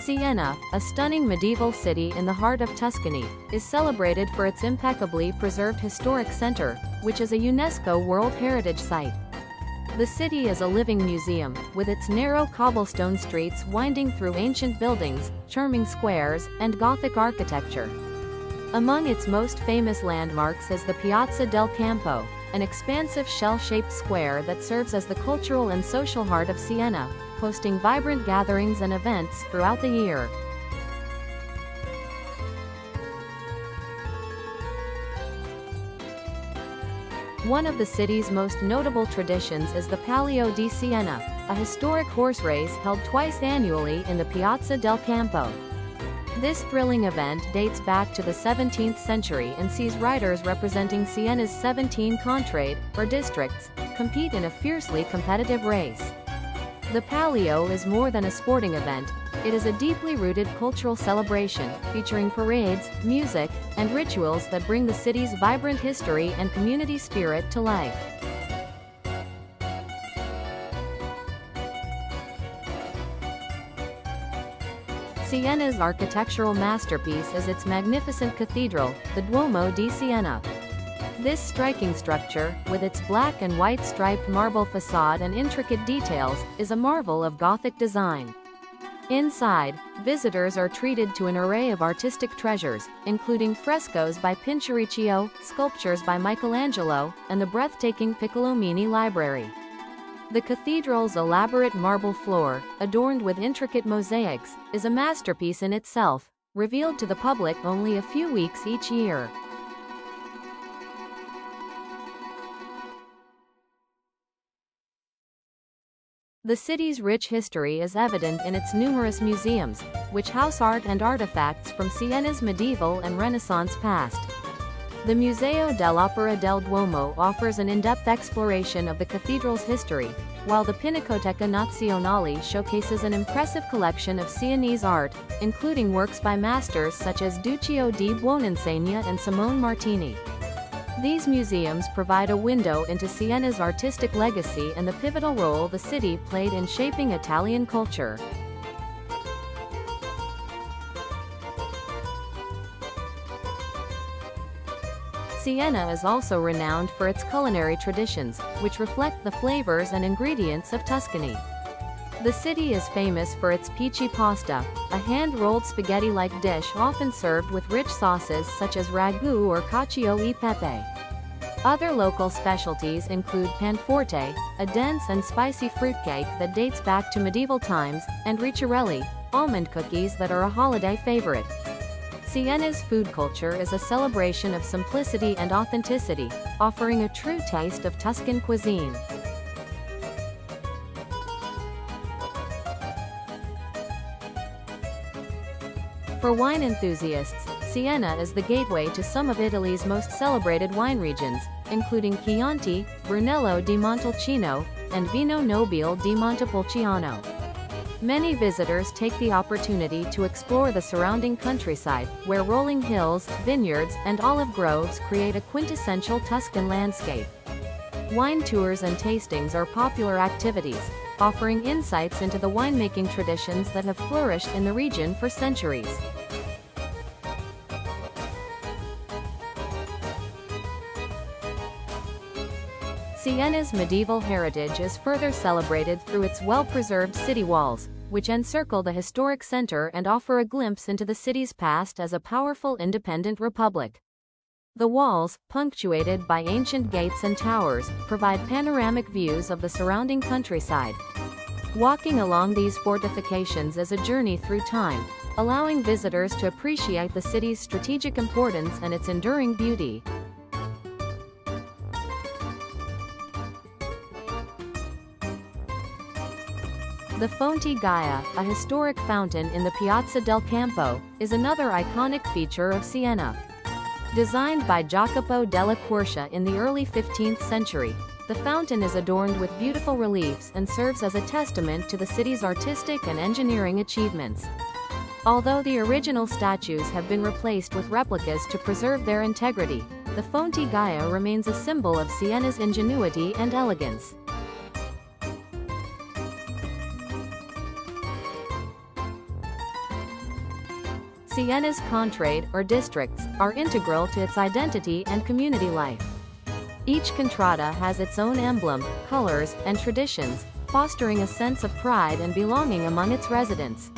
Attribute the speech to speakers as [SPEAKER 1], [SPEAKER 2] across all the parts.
[SPEAKER 1] Siena, a stunning medieval city in the heart of Tuscany, is celebrated for its impeccably preserved historic center, which is a UNESCO World Heritage Site. The city is a living museum, with its narrow cobblestone streets winding through ancient buildings, charming squares, and Gothic architecture. Among its most famous landmarks is the Piazza del Campo, an expansive shell-shaped square that serves as the cultural and social heart of Siena, hosting vibrant gatherings and events throughout the year. One of the city's most notable traditions is the Palio di Siena, a historic horse race held twice annually in the Piazza del Campo. This thrilling event dates back to the 17th century and sees riders representing Siena's 17 contrade, or districts, compete in a fiercely competitive race. The Palio is more than a sporting event. It is a deeply rooted cultural celebration, featuring parades, music, and rituals that bring the city's vibrant history and community spirit to life. Siena's architectural masterpiece is its magnificent cathedral, the Duomo di Siena. This striking structure, with its black and white striped marble facade and intricate details, is a marvel of Gothic design. Inside, visitors are treated to an array of artistic treasures, including frescoes by Pinturicchio, sculptures by Michelangelo, and the breathtaking Piccolomini Library. The cathedral's elaborate marble floor, adorned with intricate mosaics, is a masterpiece in itself, revealed to the public only a few weeks each year. The city's rich history is evident in its numerous museums, which house art and artifacts from Siena's medieval and Renaissance past. The Museo dell'Opera del Duomo offers an in-depth exploration of the cathedral's history, while the Pinacoteca Nazionale showcases an impressive collection of Sienese art, including works by masters such as Duccio di Buoninsegna and Simone Martini. These museums provide a window into Siena's artistic legacy and the pivotal role the city played in shaping Italian culture. Siena is also renowned for its culinary traditions, which reflect the flavors and ingredients of Tuscany. The city is famous for its pici pasta, a hand-rolled spaghetti-like dish often served with rich sauces such as ragu or cacio e pepe. Other local specialties include panforte, a dense and spicy fruitcake that dates back to medieval times, and ricciarelli, almond cookies that are a holiday favorite. Siena's food culture is a celebration of simplicity and authenticity, offering a true taste of Tuscan cuisine. For wine enthusiasts, Siena is the gateway to some of Italy's most celebrated wine regions, including Chianti, Brunello di Montalcino, and Vino Nobile di Montepulciano. Many visitors take the opportunity to explore the surrounding countryside, where rolling hills, vineyards, and olive groves create a quintessential Tuscan landscape. Wine tours and tastings are popular activities, offering insights into the winemaking traditions that have flourished in the region for centuries. Siena's medieval heritage is further celebrated through its well-preserved city walls, which encircle the historic center and offer a glimpse into the city's past as a powerful independent republic. The walls, punctuated by ancient gates and towers, provide panoramic views of the surrounding countryside. Walking along these fortifications is a journey through time, allowing visitors to appreciate the city's strategic importance and its enduring beauty. The Fonte Gaia, a historic fountain in the Piazza del Campo, is another iconic feature of Siena. Designed by Jacopo della Quercia in the early 15th century, the fountain is adorned with beautiful reliefs and serves as a testament to the city's artistic and engineering achievements. Although the original statues have been replaced with replicas to preserve their integrity, the Fonte Gaia remains a symbol of Siena's ingenuity and elegance. Siena's contrade, or districts, are integral to its identity and community life. Each contrada has its own emblem, colors, and traditions, fostering a sense of pride and belonging among its residents.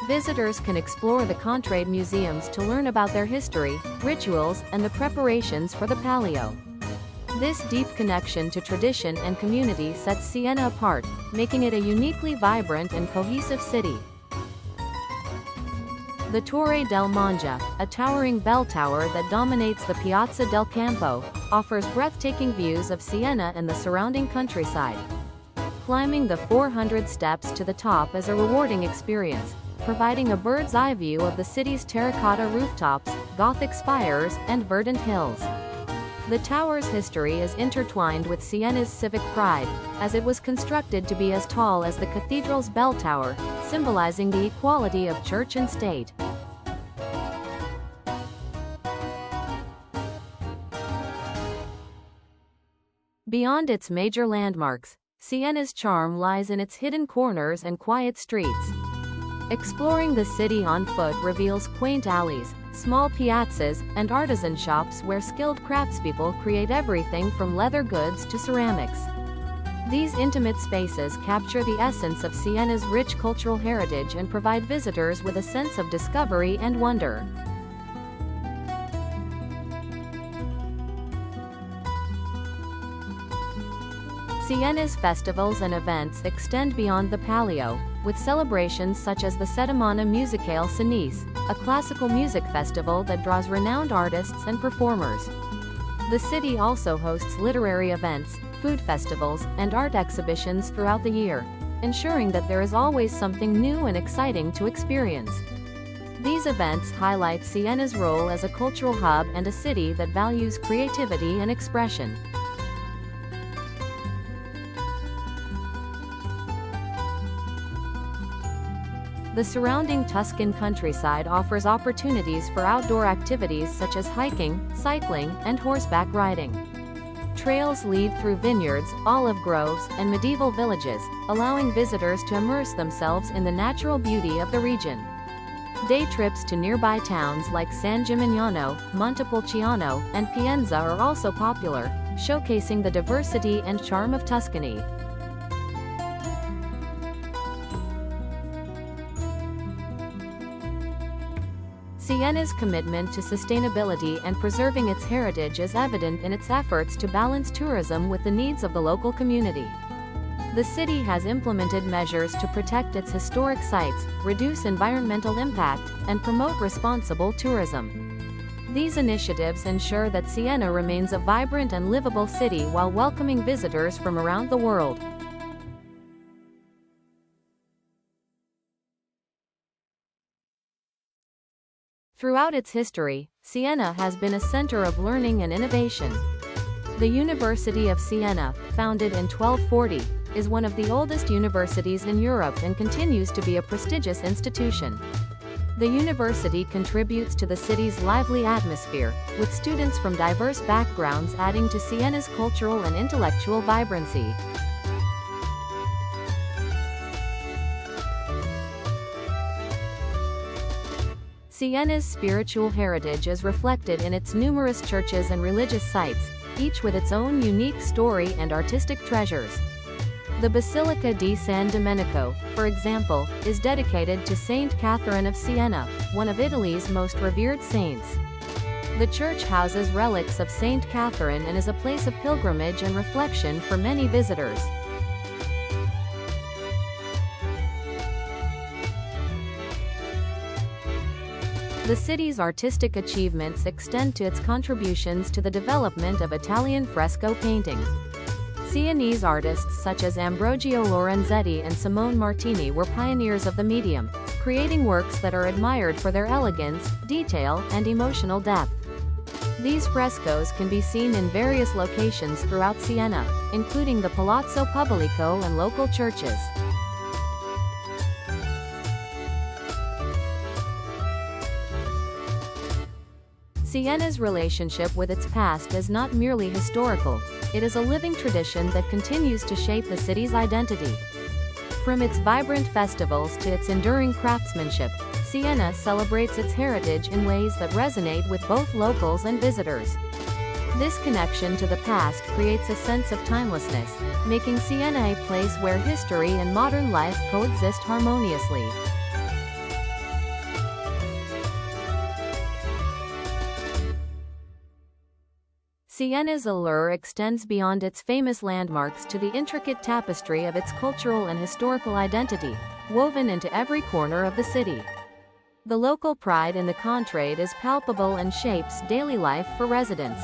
[SPEAKER 1] Visitors can explore the contrade museums to learn about their history, rituals, and the preparations for the Palio. This deep connection to tradition and community sets Siena apart, making it a uniquely vibrant and cohesive city. The Torre del Mangia, a towering bell tower that dominates the Piazza del Campo, offers breathtaking views of Siena and the surrounding countryside. Climbing the 400 steps to the top is a rewarding experience, providing a bird's-eye view of the city's terracotta rooftops, Gothic spires, and verdant hills. The tower's history is intertwined with Siena's civic pride, as it was constructed to be as tall as the cathedral's bell tower, symbolizing the equality of church and state. Beyond its major landmarks, Siena's charm lies in its hidden corners and quiet streets. Exploring the city on foot reveals quaint alleys, small piazzas, and artisan shops where skilled craftspeople create everything from leather goods to ceramics. These intimate spaces capture the essence of Siena's rich cultural heritage and provide visitors with a sense of discovery and wonder. Siena's festivals and events extend beyond the Palio, with celebrations such as the Settimana Musicale Senese, a classical music festival that draws renowned artists and performers. The city also hosts literary events, food festivals, and art exhibitions throughout the year, ensuring that there is always something new and exciting to experience. These events highlight Siena's role as a cultural hub and a city that values creativity and expression. The surrounding Tuscan countryside offers opportunities for outdoor activities such as hiking, cycling, and horseback riding. Trails lead through vineyards, olive groves, and medieval villages, allowing visitors to immerse themselves in the natural beauty of the region. Day trips to nearby towns like San Gimignano, Montepulciano, and Pienza are also popular, showcasing the diversity and charm of Tuscany. Siena's commitment to sustainability and preserving its heritage is evident in its efforts to balance tourism with the needs of the local community. The city has implemented measures to protect its historic sites, reduce environmental impact, and promote responsible tourism. These initiatives ensure that Siena remains a vibrant and livable city while welcoming visitors from around the world. Throughout its history, Siena has been a center of learning and innovation. The University of Siena, founded in 1240, is one of the oldest universities in Europe and continues to be a prestigious institution. The university contributes to the city's lively atmosphere, with students from diverse backgrounds adding to Siena's cultural and intellectual vibrancy. Siena's spiritual heritage is reflected in its numerous churches and religious sites, each with its own unique story and artistic treasures. The Basilica di San Domenico, for example, is dedicated to Saint Catherine of Siena, one of Italy's most revered saints. The church houses relics of Saint Catherine and is a place of pilgrimage and reflection for many visitors. The city's artistic achievements extend to its contributions to the development of Italian fresco painting. Sienese artists such as Ambrogio Lorenzetti and Simone Martini were pioneers of the medium, creating works that are admired for their elegance, detail, and emotional depth. These frescoes can be seen in various locations throughout Siena, including the Palazzo Pubblico and local churches. Siena's relationship with its past is not merely historical, it is a living tradition that continues to shape the city's identity. From its vibrant festivals to its enduring craftsmanship, Siena celebrates its heritage in ways that resonate with both locals and visitors. This connection to the past creates a sense of timelessness, making Siena a place where history and modern life coexist harmoniously. Siena's allure extends beyond its famous landmarks to the intricate tapestry of its cultural and historical identity, woven into every corner of the city. The local pride in the contrade is palpable and shapes daily life for residents.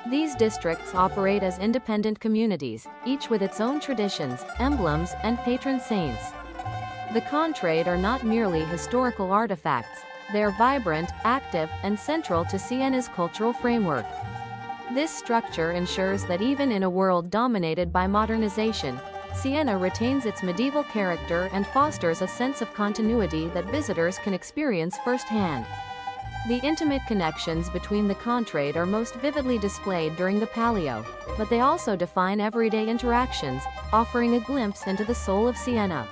[SPEAKER 1] These districts operate as independent communities, each with its own traditions, emblems, and patron saints. The contrade are not merely historical artifacts, they are vibrant, active, and central to Siena's cultural framework. This structure ensures that even in a world dominated by modernization, Siena retains its medieval character and fosters a sense of continuity that visitors can experience firsthand. The intimate connections between the contrade are most vividly displayed during the Palio, but they also define everyday interactions, offering a glimpse into the soul of Siena.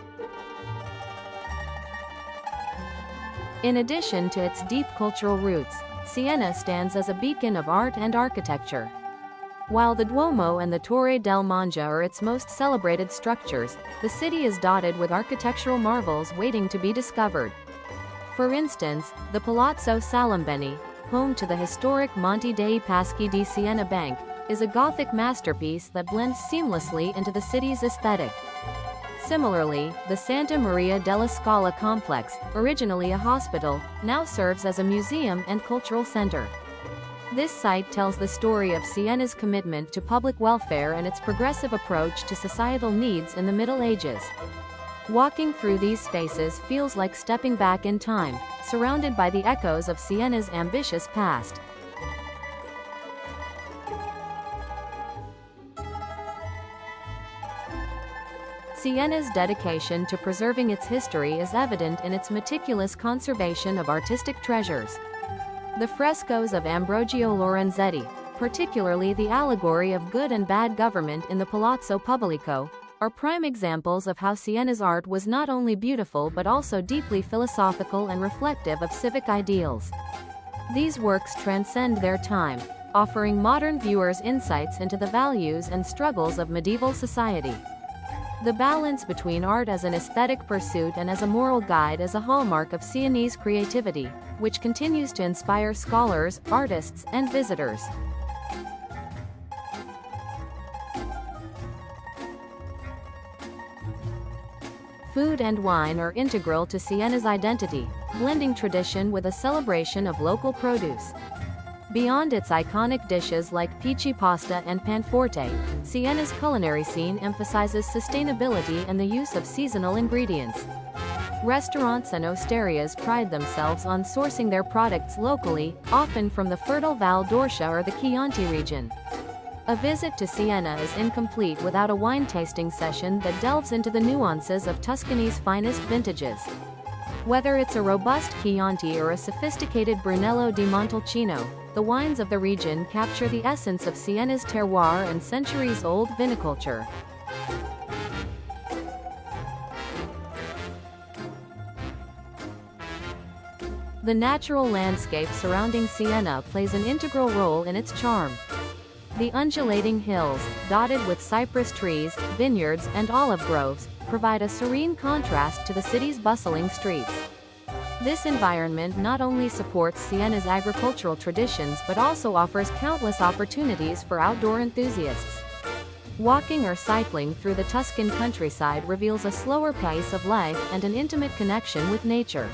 [SPEAKER 1] In addition to its deep cultural roots, Siena stands as a beacon of art and architecture. While the Duomo and the Torre del Mangia are its most celebrated structures, the city is dotted with architectural marvels waiting to be discovered. For instance, the Palazzo Salimbeni, home to the historic Monte dei Paschi di Siena Bank, is a Gothic masterpiece that blends seamlessly into the city's aesthetic. Similarly, the Santa Maria della Scala complex, originally a hospital, now serves as a museum and cultural center. This site tells the story of Siena's commitment to public welfare and its progressive approach to societal needs in the Middle Ages. Walking through these spaces feels like stepping back in time, surrounded by the echoes of Siena's ambitious past. Siena's dedication to preserving its history is evident in its meticulous conservation of artistic treasures. The frescoes of Ambrogio Lorenzetti, particularly the allegory of good and bad government in the Palazzo Pubblico, are prime examples of how Siena's art was not only beautiful but also deeply philosophical and reflective of civic ideals. These works transcend their time, offering modern viewers insights into the values and struggles of medieval society. The balance between art as an aesthetic pursuit and as a moral guide is a hallmark of Sienese creativity, which continues to inspire scholars, artists, and visitors. Food and wine are integral to Siena's identity, blending tradition with a celebration of local produce. Beyond its iconic dishes like pici pasta and panforte, Siena's culinary scene emphasizes sustainability and the use of seasonal ingredients. Restaurants and osterias pride themselves on sourcing their products locally, often from the fertile Val d'Orcia or the Chianti region. A visit to Siena is incomplete without a wine tasting session that delves into the nuances of Tuscany's finest vintages. Whether it's a robust Chianti or a sophisticated Brunello di Montalcino, the wines of the region capture the essence of Siena's terroir and centuries-old viniculture. The natural landscape surrounding Siena plays an integral role in its charm. The undulating hills, dotted with cypress trees, vineyards, and olive groves, provide a serene contrast to the city's bustling streets. This environment not only supports Siena's agricultural traditions but also offers countless opportunities for outdoor enthusiasts. Walking or cycling through the Tuscan countryside reveals a slower pace of life and an intimate connection with nature.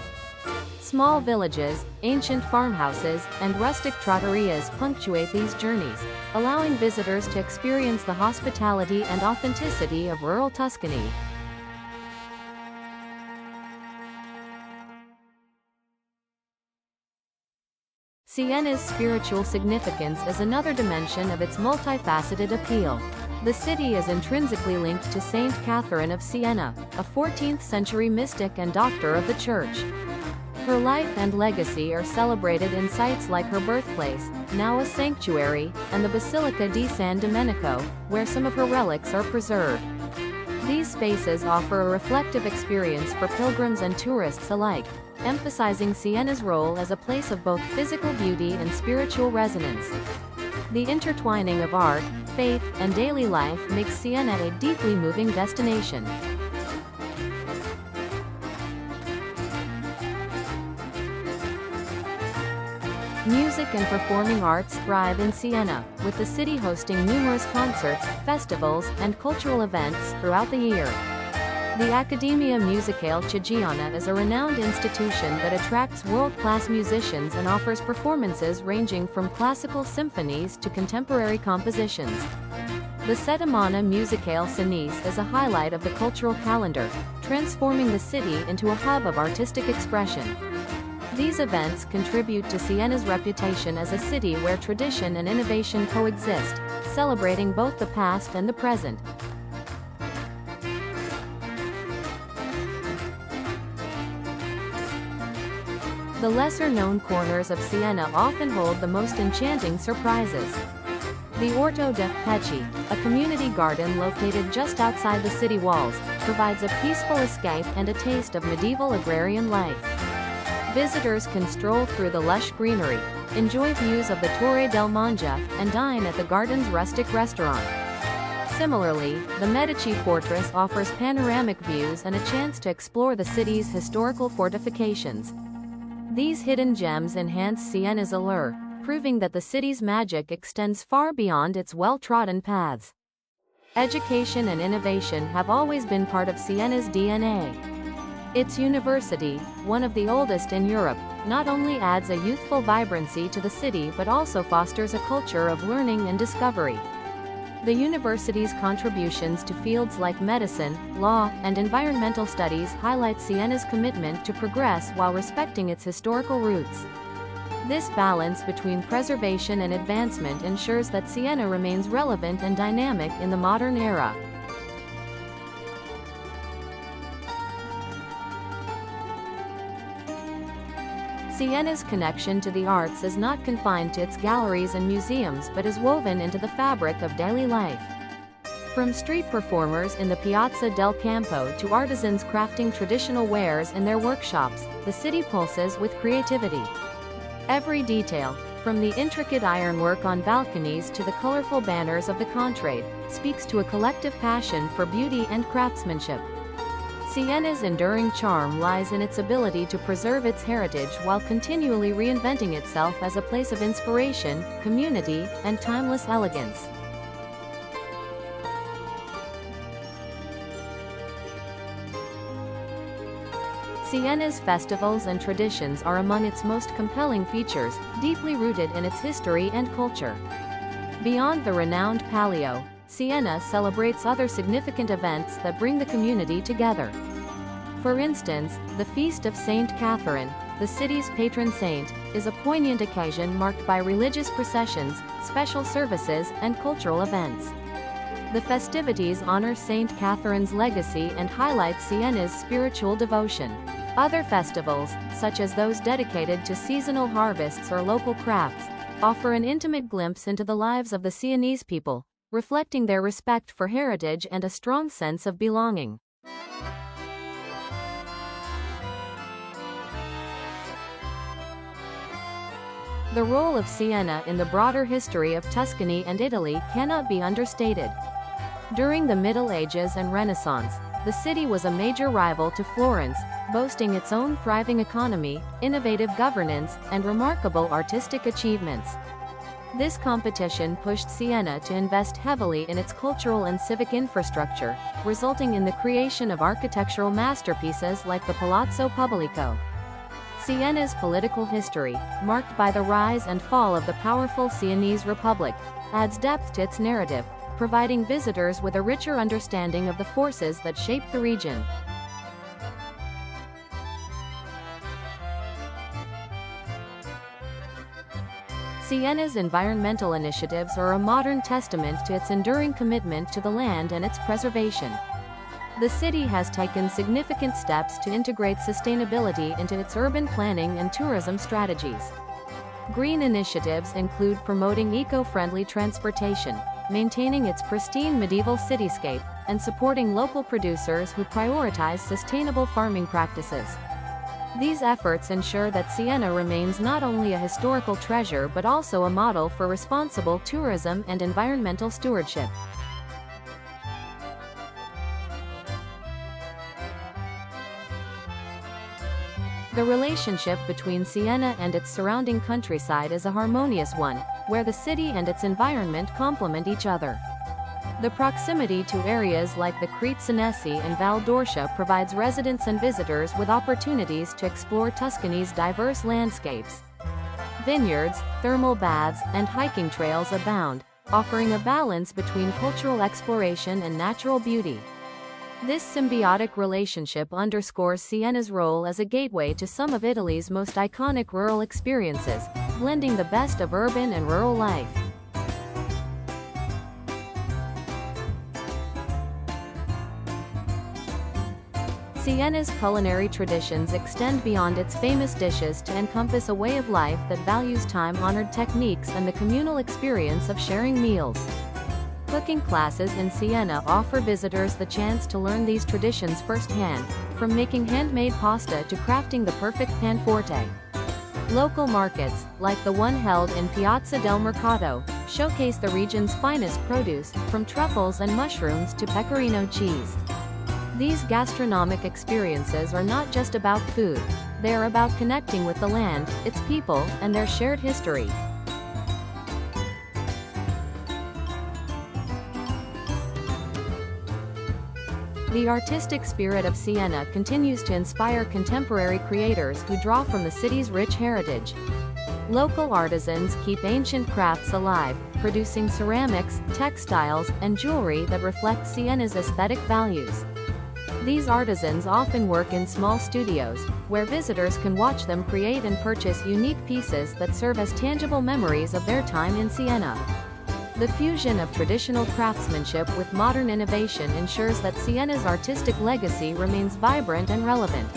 [SPEAKER 1] Small villages, ancient farmhouses, and rustic trattorias punctuate these journeys, allowing visitors to experience the hospitality and authenticity of rural Tuscany. Siena's spiritual significance is another dimension of its multifaceted appeal. The city is intrinsically linked to Saint Catherine of Siena, a 14th-century mystic and doctor of the Church. Her life and legacy are celebrated in sites like her birthplace, now a sanctuary, and the Basilica di San Domenico, where some of her relics are preserved. These spaces offer a reflective experience for pilgrims and tourists alike, emphasizing Siena's role as a place of both physical beauty and spiritual resonance. The intertwining of art, faith, and daily life makes Siena a deeply moving destination. Music and performing arts thrive in Siena, with the city hosting numerous concerts, festivals, and cultural events throughout the year. The Accademia Musicale Chigiana is a renowned institution that attracts world-class musicians and offers performances ranging from classical symphonies to contemporary compositions. The Settimana Musicale Senese is a highlight of the cultural calendar, transforming the city into a hub of artistic expression. These events contribute to Siena's reputation as a city where tradition and innovation coexist, celebrating both the past and the present. The lesser-known corners of Siena often hold the most enchanting surprises. The Orto de' Pecci, a community garden located just outside the city walls, provides a peaceful escape and a taste of medieval agrarian life. Visitors can stroll through the lush greenery, enjoy views of the Torre del Mangia, and dine at the garden's rustic restaurant. Similarly, the Medici Fortress offers panoramic views and a chance to explore the city's historical fortifications. These hidden gems enhance Siena's allure, proving that the city's magic extends far beyond its well-trodden paths. Education and innovation have always been part of Siena's DNA. Its university, one of the oldest in Europe, not only adds a youthful vibrancy to the city but also fosters a culture of learning and discovery. The university's contributions to fields like medicine, law, and environmental studies highlight Siena's commitment to progress while respecting its historical roots. This balance between preservation and advancement ensures that Siena remains relevant and dynamic in the modern era. Siena's connection to the arts is not confined to its galleries and museums but is woven into the fabric of daily life. From street performers in the Piazza del Campo to artisans crafting traditional wares in their workshops, the city pulses with creativity. Every detail, from the intricate ironwork on balconies to the colorful banners of the contrade, speaks to a collective passion for beauty and craftsmanship. Siena's enduring charm lies in its ability to preserve its heritage while continually reinventing itself as a place of inspiration, community, and timeless elegance. Siena's festivals and traditions are among its most compelling features, deeply rooted in its history and culture. Beyond the renowned Palio, Siena celebrates other significant events that bring the community together. For instance, the Feast of Saint Catherine, the city's patron saint, is a poignant occasion marked by religious processions, special services, and cultural events. The festivities honor Saint Catherine's legacy and highlight Siena's spiritual devotion. Other festivals, such as those dedicated to seasonal harvests or local crafts, offer an intimate glimpse into the lives of the Sienese people, reflecting their respect for heritage and a strong sense of belonging. The role of Siena in the broader history of Tuscany and Italy cannot be understated. During the Middle Ages and Renaissance, the city was a major rival to Florence, boasting its own thriving economy, innovative governance, and remarkable artistic achievements. This competition pushed Siena to invest heavily in its cultural and civic infrastructure, resulting in the creation of architectural masterpieces like the Palazzo Pubblico. Siena's political history, marked by the rise and fall of the powerful Sienese Republic, adds depth to its narrative, providing visitors with a richer understanding of the forces that shaped the region. Siena's environmental initiatives are a modern testament to its enduring commitment to the land and its preservation. The city has taken significant steps to integrate sustainability into its urban planning and tourism strategies. Green initiatives include promoting eco-friendly transportation, maintaining its pristine medieval cityscape, and supporting local producers who prioritize sustainable farming practices. These efforts ensure that Siena remains not only a historical treasure but also a model for responsible tourism and environmental stewardship. The relationship between Siena and its surrounding countryside is a harmonious one, where the city and its environment complement each other. The proximity to areas like the Hrisi and Val d'Orcia provides residents and visitors with opportunities to explore Tuscany's diverse landscapes. Vineyards, thermal baths, and hiking trails abound, offering a balance between cultural exploration and natural beauty. This symbiotic relationship underscores Siena's role as a gateway to some of Italy's most iconic rural experiences, blending the best of urban and rural life. Siena's culinary traditions extend beyond its famous dishes to encompass a way of life that values time-honored techniques and the communal experience of sharing meals. Cooking classes in Siena offer visitors the chance to learn these traditions firsthand, from making handmade pasta to crafting the perfect panforte. Local markets, like the one held in Piazza del Mercato, showcase the region's finest produce, from truffles and mushrooms to pecorino cheese. These gastronomic experiences are not just about food, they are about connecting with the land, its people, and their shared history. The artistic spirit of Siena continues to inspire contemporary creators who draw from the city's rich heritage. Local artisans keep ancient crafts alive, producing ceramics, textiles, and jewelry that reflect Siena's aesthetic values. These artisans often work in small studios, where visitors can watch them create and purchase unique pieces that serve as tangible memories of their time in Siena. The fusion of traditional craftsmanship with modern innovation ensures that Siena's artistic legacy remains vibrant and relevant.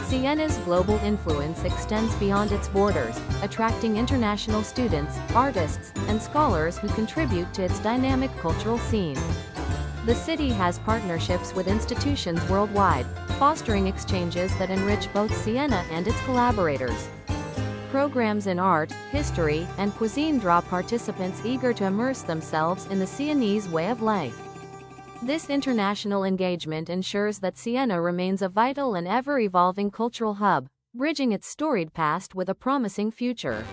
[SPEAKER 1] Siena's global influence extends beyond its borders, attracting international students, artists, and scholars who contribute to its dynamic cultural scene. The city has partnerships with institutions worldwide, fostering exchanges that enrich both Siena and its collaborators. Programs in art, history, and cuisine draw participants eager to immerse themselves in the Sienese way of life. This international engagement ensures that Siena remains a vital and ever-evolving cultural hub, bridging its storied past with a promising future.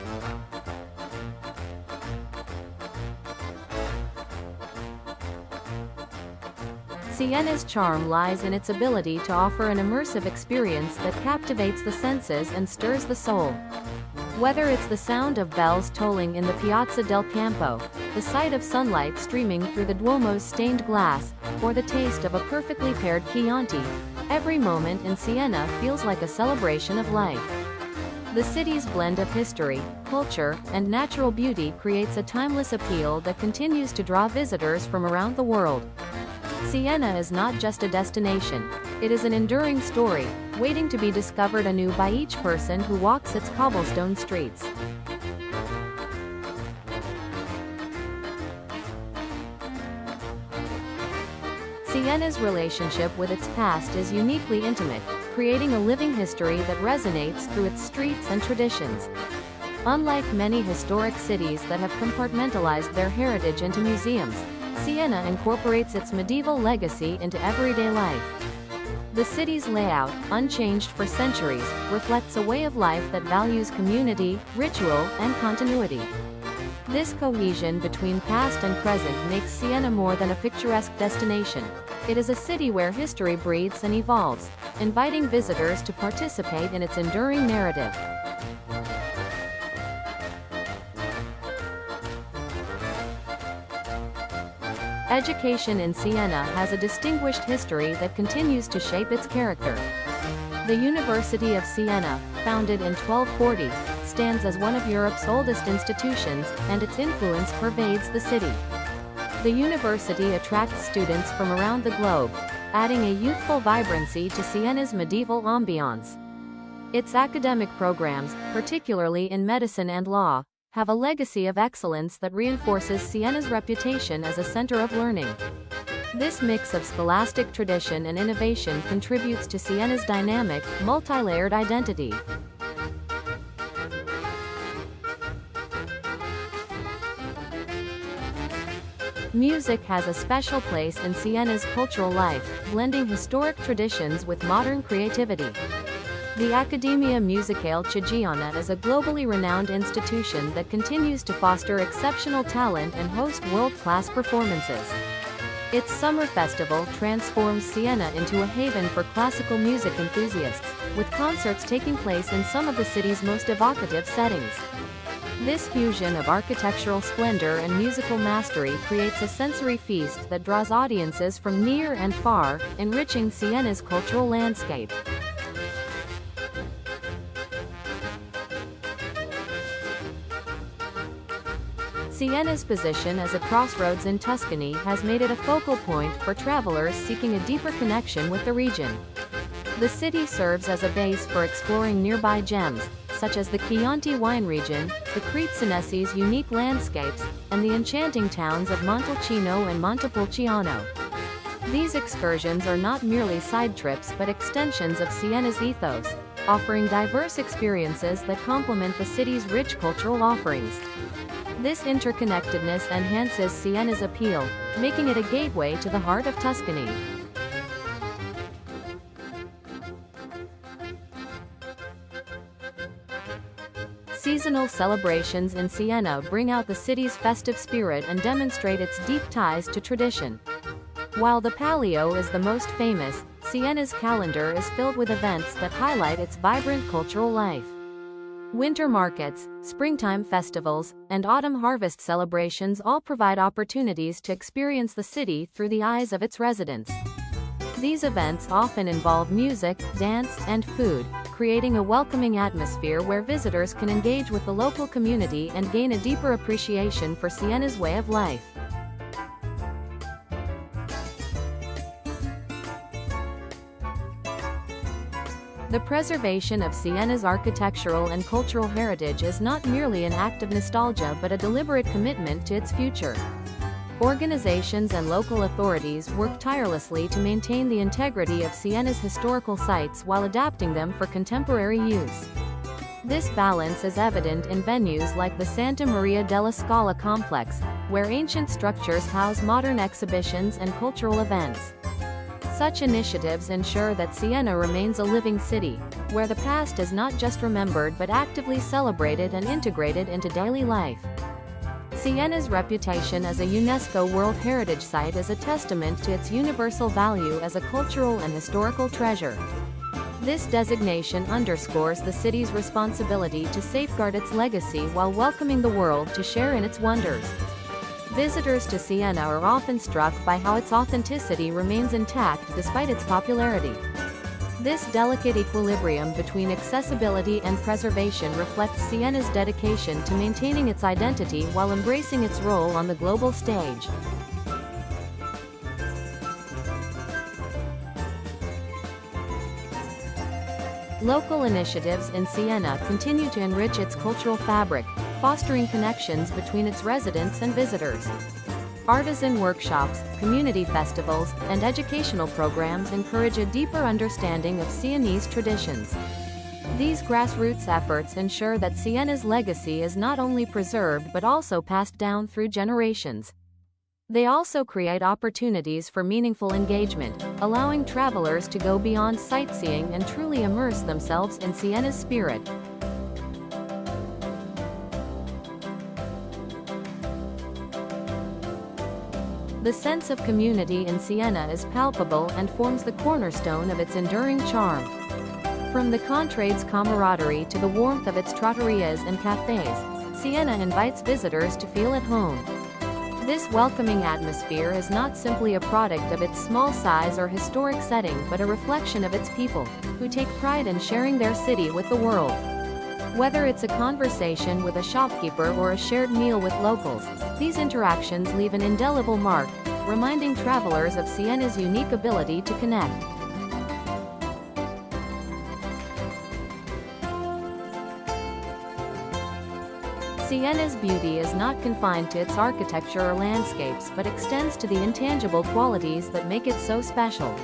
[SPEAKER 1] Siena's charm lies in its ability to offer an immersive experience that captivates the senses and stirs the soul. Whether it's the sound of bells tolling in the Piazza del Campo, the sight of sunlight streaming through the Duomo's stained glass, or the taste of a perfectly paired Chianti, every moment in Siena feels like a celebration of life. The city's blend of history, culture, and natural beauty creates a timeless appeal that continues to draw visitors from around the world. Siena is not just a destination, it is an enduring story, waiting to be discovered anew by each person who walks its cobblestone streets. Siena's relationship with its past is uniquely intimate, creating a living history that resonates through its streets and traditions. Unlike many historic cities that have compartmentalized their heritage into museums, Siena incorporates its medieval legacy into everyday life. The city's layout, unchanged for centuries, reflects a way of life that values community, ritual, and continuity. This cohesion between past and present makes Siena more than a picturesque destination. It is a city where history breathes and evolves, inviting visitors to participate in its enduring narrative. Education in Siena has a distinguished history that continues to shape its character. The University of Siena, founded in 1240, stands as one of Europe's oldest institutions, and its influence pervades the city. The university attracts students from around the globe, adding a youthful vibrancy to Siena's medieval ambiance. Its academic programs, particularly in medicine and law, have a legacy of excellence that reinforces Siena's reputation as a center of learning. This mix of scholastic tradition and innovation contributes to Siena's dynamic, multi-layered identity. Music has a special place in Siena's cultural life, blending historic traditions with modern creativity. The Accademia Musicale Chigiana is a globally renowned institution that continues to foster exceptional talent and host world-class performances. Its summer festival transforms Siena into a haven for classical music enthusiasts, with concerts taking place in some of the city's most evocative settings. This fusion of architectural splendor and musical mastery creates a sensory feast that draws audiences from near and far, enriching Siena's cultural landscape. Siena's position as a crossroads in Tuscany has made it a focal point for travelers seeking a deeper connection with the region. The city serves as a base for exploring nearby gems, such as the Chianti wine region, the Hrisi&Sami's unique landscapes, and the enchanting towns of Montalcino and Montepulciano. These excursions are not merely side trips but extensions of Siena's ethos, offering diverse experiences that complement the city's rich cultural offerings. This interconnectedness enhances Siena's appeal, making it a gateway to the heart of Tuscany. Seasonal celebrations in Siena bring out the city's festive spirit and demonstrate its deep ties to tradition. While the Palio is the most famous, Siena's calendar is filled with events that highlight its vibrant cultural life. Winter markets, springtime festivals, and autumn harvest celebrations all provide opportunities to experience the city through the eyes of its residents. These events often involve music, dance, and food, creating a welcoming atmosphere where visitors can engage with the local community and gain a deeper appreciation for Siena's way of life. The preservation of Siena's architectural and cultural heritage is not merely an act of nostalgia but a deliberate commitment to its future. Organizations and local authorities work tirelessly to maintain the integrity of Siena's historical sites while adapting them for contemporary use. This balance is evident in venues like the Santa Maria della Scala complex, where ancient structures house modern exhibitions and cultural events. Such initiatives ensure that Siena remains a living city, where the past is not just remembered but actively celebrated and integrated into daily life. Siena's reputation as a UNESCO World Heritage Site is a testament to its universal value as a cultural and historical treasure. This designation underscores the city's responsibility to safeguard its legacy while welcoming the world to share in its wonders. Visitors to Siena are often struck by how its authenticity remains intact despite its popularity. This delicate equilibrium between accessibility and preservation reflects Siena's dedication to maintaining its identity while embracing its role on the global stage. Local initiatives in Siena continue to enrich its cultural fabric, fostering connections between its residents and visitors. Artisan workshops, community festivals, and educational programs encourage a deeper understanding of Sienese traditions. These grassroots efforts ensure that Siena's legacy is not only preserved but also passed down through generations. They also create opportunities for meaningful engagement, allowing travelers to go beyond sightseeing and truly immerse themselves in Siena's spirit. The sense of community in Siena is palpable and forms the cornerstone of its enduring charm. From the contrade's camaraderie to the warmth of its trattorias and cafes, Siena invites visitors to feel at home. This welcoming atmosphere is not simply a product of its small size or historic setting but a reflection of its people, who take pride in sharing their city with the world. Whether it's a conversation with a shopkeeper or a shared meal with locals, these interactions leave an indelible mark, reminding travelers of Siena's unique ability to connect. Siena's beauty is not confined to its architecture or landscapes but extends to the intangible qualities that make it so special.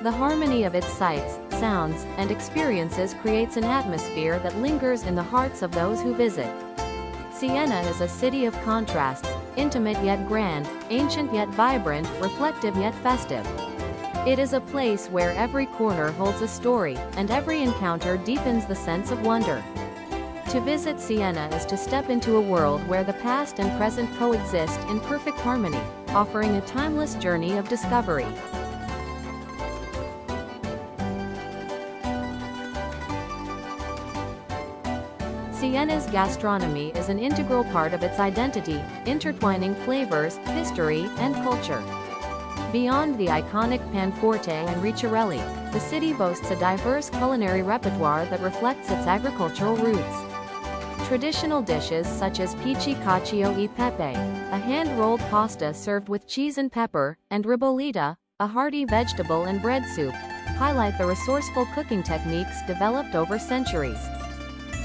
[SPEAKER 1] The harmony of its sights, sounds, and experiences creates an atmosphere that lingers in the hearts of those who visit. Siena is a city of contrasts, intimate yet grand, ancient yet vibrant, reflective yet festive. It is a place where every corner holds a story, and every encounter deepens the sense of wonder. To visit Siena is to step into a world where the past and present coexist in perfect harmony, offering a timeless journey of discovery. Siena's gastronomy is an integral part of its identity, intertwining flavors, history, and culture. Beyond the iconic panforte and ricciarelli, the city boasts a diverse culinary repertoire that reflects its agricultural roots. Traditional dishes such as pici cacio e pepe, a hand-rolled pasta served with cheese and pepper, and ribollita, a hearty vegetable and bread soup, highlight the resourceful cooking techniques developed over centuries.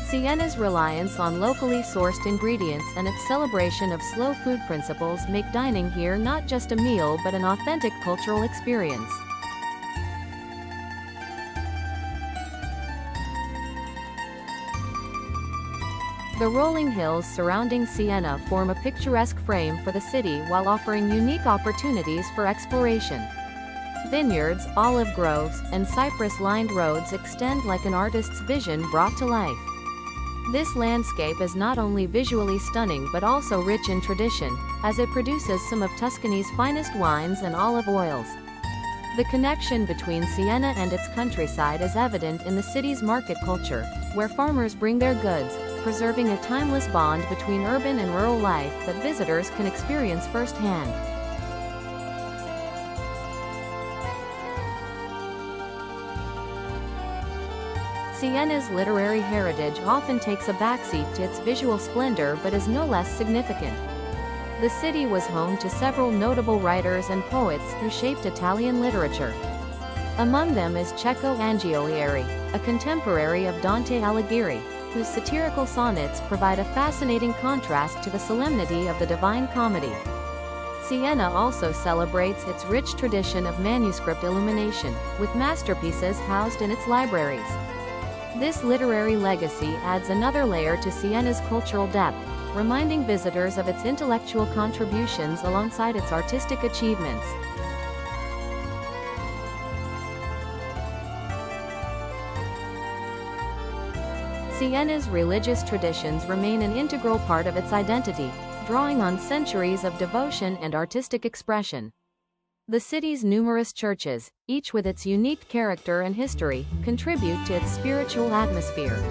[SPEAKER 1] Siena's reliance on locally sourced ingredients and its celebration of slow food principles make dining here not just a meal but an authentic cultural experience. The rolling hills surrounding Siena form a picturesque frame for the city while offering unique opportunities for exploration. Vineyards, olive groves, and cypress-lined roads extend like an artist's vision brought to life. This landscape is not only visually stunning but also rich in tradition, as it produces some of Tuscany's finest wines and olive oils. The connection between Siena and its countryside is evident in the city's market culture, where farmers bring their goods, preserving a timeless bond between urban and rural life that visitors can experience firsthand. Siena's literary heritage often takes a backseat to its visual splendor but is no less significant. The city was home to several notable writers and poets who shaped Italian literature. Among them is Cecco Angiolieri, a contemporary of Dante Alighieri, whose satirical sonnets provide a fascinating contrast to the solemnity of the Divine Comedy. Siena also celebrates its rich tradition of manuscript illumination, with masterpieces housed in its libraries. This literary legacy adds another layer to Siena's cultural depth, reminding visitors of its intellectual contributions alongside its artistic achievements. Siena's religious traditions remain an integral part of its identity, drawing on centuries of devotion and artistic expression. The city's numerous churches, each with its unique character and history, contribute to its spiritual atmosphere.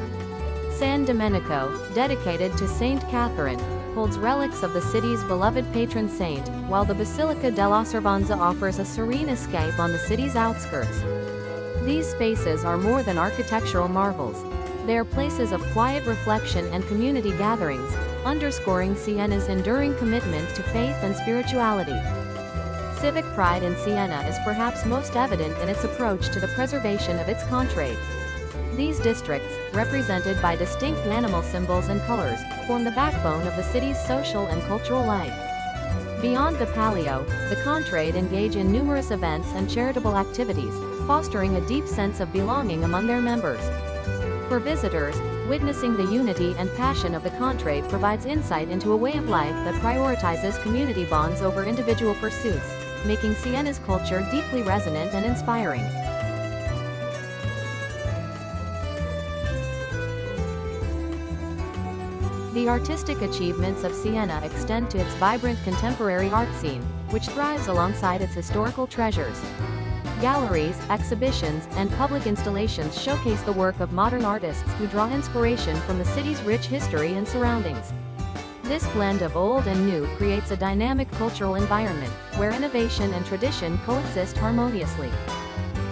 [SPEAKER 1] San Domenico, dedicated to Saint Catherine, holds relics of the city's beloved patron saint, while the Basilica dell'Osservanza offers a serene escape on the city's outskirts. These spaces are more than architectural marvels. They are places of quiet reflection and community gatherings, underscoring Siena's enduring commitment to faith and spirituality. Civic pride in Siena is perhaps most evident in its approach to the preservation of its contrade. These districts, represented by distinct animal symbols and colors, form the backbone of the city's social and cultural life. Beyond the Palio, the contrade engage in numerous events and charitable activities, fostering a deep sense of belonging among their members. For visitors, witnessing the unity and passion of the contrade provides insight into a way of life that prioritizes community bonds over individual pursuits, making Siena's culture deeply resonant and inspiring. The artistic achievements of Siena extend to its vibrant contemporary art scene, which thrives alongside its historical treasures. Galleries, exhibitions, and public installations showcase the work of modern artists who draw inspiration from the city's rich history and surroundings. This blend of old and new creates a dynamic cultural environment, where innovation and tradition coexist harmoniously.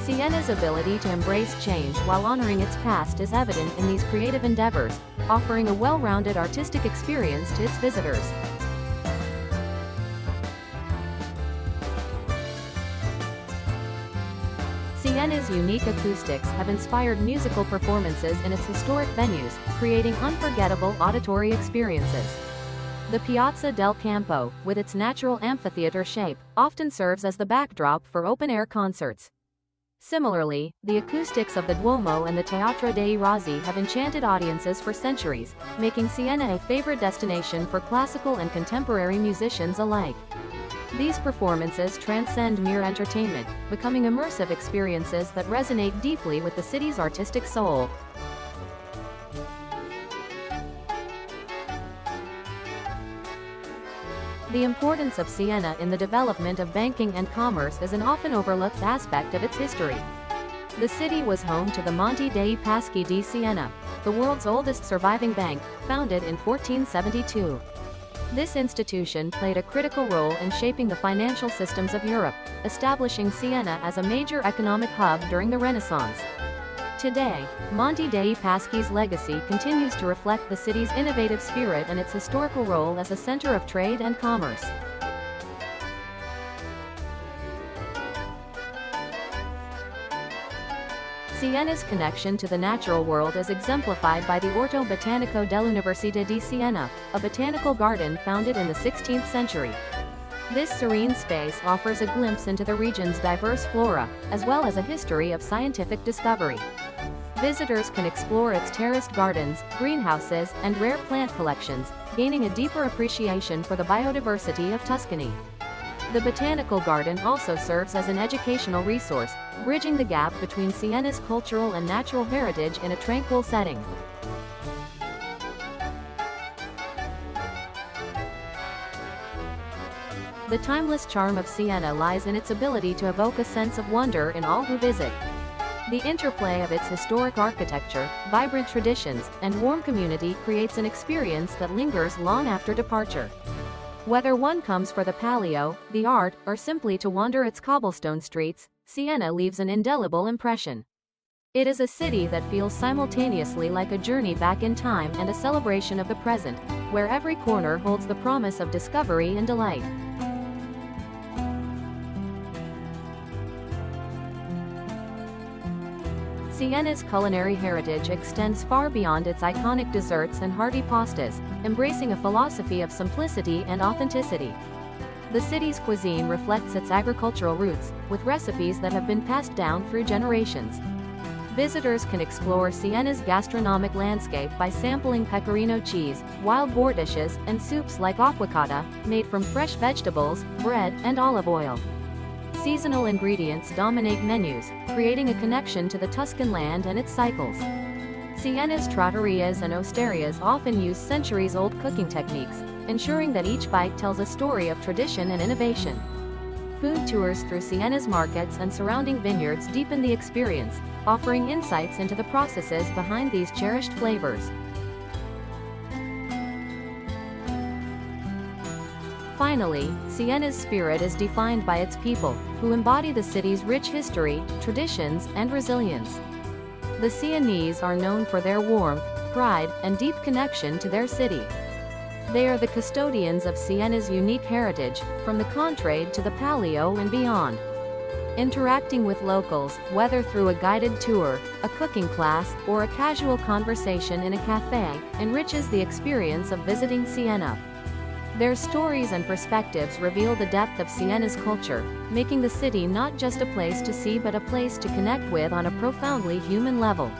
[SPEAKER 1] Siena's ability to embrace change while honoring its past is evident in these creative endeavors, offering a well-rounded artistic experience to its visitors. Siena's unique acoustics have inspired musical performances in its historic venues, creating unforgettable auditory experiences. The Piazza del Campo, with its natural amphitheater shape, often serves as the backdrop for open-air concerts. Similarly, the acoustics of the Duomo and the Teatro dei Hrisi have enchanted audiences for centuries, making Siena a favorite destination for classical and contemporary musicians alike. These performances transcend mere entertainment, becoming immersive experiences that resonate deeply with the city's artistic soul. The importance of Siena in the development of banking and commerce is an often overlooked aspect of its history. The city was home to the Monte dei Paschi di Siena, the world's oldest surviving bank, founded in 1472. This institution played a critical role in shaping the financial systems of Europe, establishing Siena as a major economic hub during the Renaissance. Today, Monte dei Paschi's legacy continues to reflect the city's innovative spirit and its historical role as a center of trade and commerce. Siena's connection to the natural world is exemplified by the Orto Botanico dell'Università di Siena, a botanical garden founded in the 16th century. This serene space offers a glimpse into the region's diverse flora, as well as a history of scientific discovery. Visitors can explore its terraced gardens, greenhouses, and rare plant collections, gaining a deeper appreciation for the biodiversity of Tuscany. The botanical garden also serves as an educational resource, bridging the gap between Siena's cultural and natural heritage in a tranquil setting. The timeless charm of Siena lies in its ability to evoke a sense of wonder in all who visit. The interplay of its historic architecture, vibrant traditions, and warm community creates an experience that lingers long after departure. Whether one comes for the Palio, the art, or simply to wander its cobblestone streets, Siena leaves an indelible impression. It is a city that feels simultaneously like a journey back in time and a celebration of the present, where every corner holds the promise of discovery and delight. Siena's culinary heritage extends far beyond its iconic desserts and hearty pastas, embracing a philosophy of simplicity and authenticity. The city's cuisine reflects its agricultural roots, with recipes that have been passed down through generations. Visitors can explore Siena's gastronomic landscape by sampling pecorino cheese, wild boar dishes, and soups like acquacotta, made from fresh vegetables, bread, and olive oil. Seasonal ingredients dominate menus, creating a connection to the Tuscan land and its cycles. Siena's trattorias and osterias often use centuries-old cooking techniques, ensuring that each bite tells a story of tradition and innovation. Food tours through Siena's markets and surrounding vineyards deepen the experience, offering insights into the processes behind these cherished flavors. Finally, Siena's spirit is defined by its people, who embody the city's rich history, traditions, and resilience. The Sienese are known for their warmth, pride, and deep connection to their city. They are the custodians of Siena's unique heritage, from the Contrade to the Palio and beyond. Interacting with locals, whether through a guided tour, a cooking class, or a casual conversation in a cafe, enriches the experience of visiting Siena. Their stories and perspectives reveal the depth of Siena's culture, making the city not just a place to see but a place to connect with on a profoundly human level.